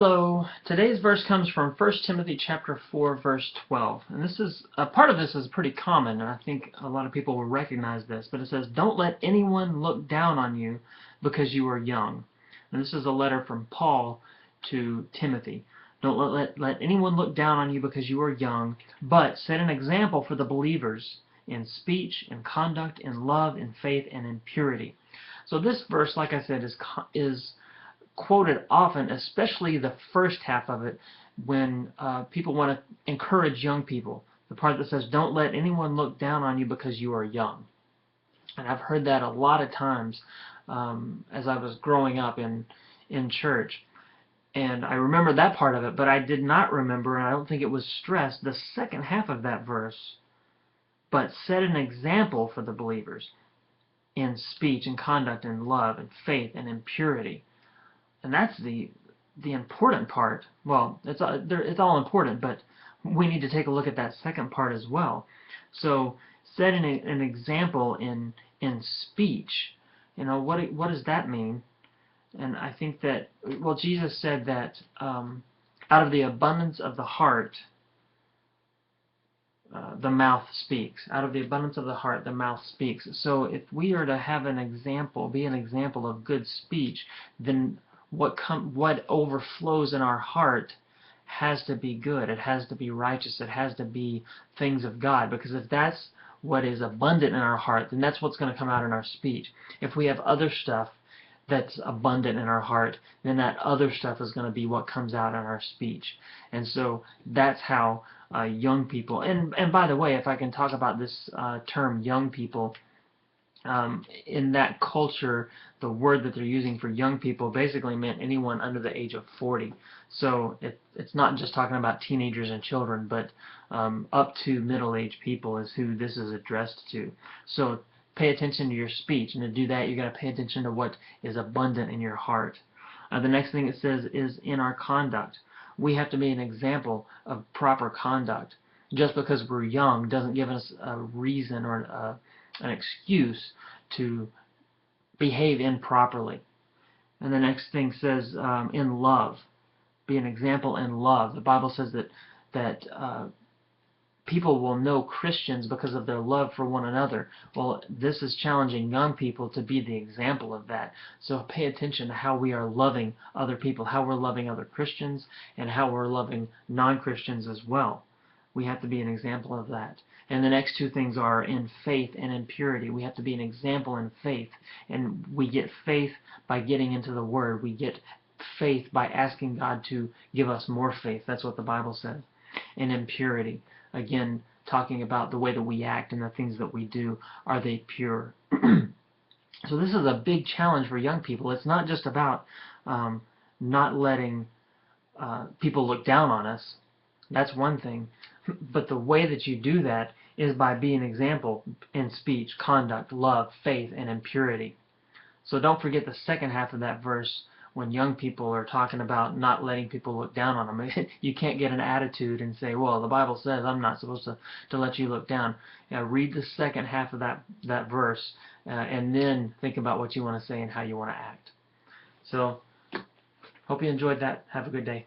So today's verse comes from 1 Timothy chapter 4 verse 12. And this is a part of this is pretty common, and I think a lot of people will recognize this, but it says, "Don't let anyone look down on you because you are young." And this is a letter from Paul to Timothy. Don't let anyone look down on you because you are young, but set an example for the believers in speech, in conduct, in love, in faith, and in purity. So this verse, like I said, is quoted often, especially the first half of it, when people want to encourage young people. The part that says, "Don't let anyone look down on you because you are young." And I've heard that a lot of times as I was growing up in church. And I remember that part of it, but I did not remember, and I don't think it was stressed, the second half of that verse. But set an example for the believers in speech and conduct and love and faith and in purity. And that's the important part. Well, it's all important, but we need to take a look at that second part as well. So set an example in speech. You know, what does that mean? And I think that, well, Jesus said that out of the abundance of the heart, the mouth speaks. Out of the abundance of the heart, the mouth speaks. So if we are to have an example, be an example of good speech, then what overflows in our heart has to be good. It has to be righteous. It has to be things of God. Because if that's what is abundant in our heart, then that's what's going to come out in our speech. If we have other stuff that's abundant in our heart, then that other stuff is going to be what comes out in our speech. And so that's how young people, and by the way, if I can talk about this term young people, in that culture, the word that they're using for young people basically meant anyone under the age of 40. So it's not just talking about teenagers and children, but up to middle-aged people is who this is addressed to. So pay attention to your speech, and to do that, you've got to pay attention to what is abundant in your heart. The next thing it says is in our conduct. We have to be an example of proper conduct. Just because we're young doesn't give us a reason or an excuse to behave improperly. And the next thing says in love. Be an example in love. The Bible says that people will know Christians because of their love for one another. Well, this is challenging young people to be the example of that. So pay attention to how we are loving other people, how we're loving other Christians, and how we're loving non-Christians as well. We have to be an example of that. And the next two things are in faith and in purity. We have to be an example in faith. And we get faith by getting into the Word. We get faith by asking God to give us more faith. That's what the Bible says. And in purity, again, talking about the way that we act and the things that we do. Are they pure? So this is a big challenge for young people. It's not just about not letting people look down on us. That's one thing. But the way that you do that is by being an example in speech, conduct, love, faith, and in purity. So don't forget the second half of that verse when young people are talking about not letting people look down on them. You can't get an attitude and say, well, the Bible says I'm not supposed to let you look down. Read the second half of that verse and then think about what you want to say and how you want to act. So hope you enjoyed that. Have a good day.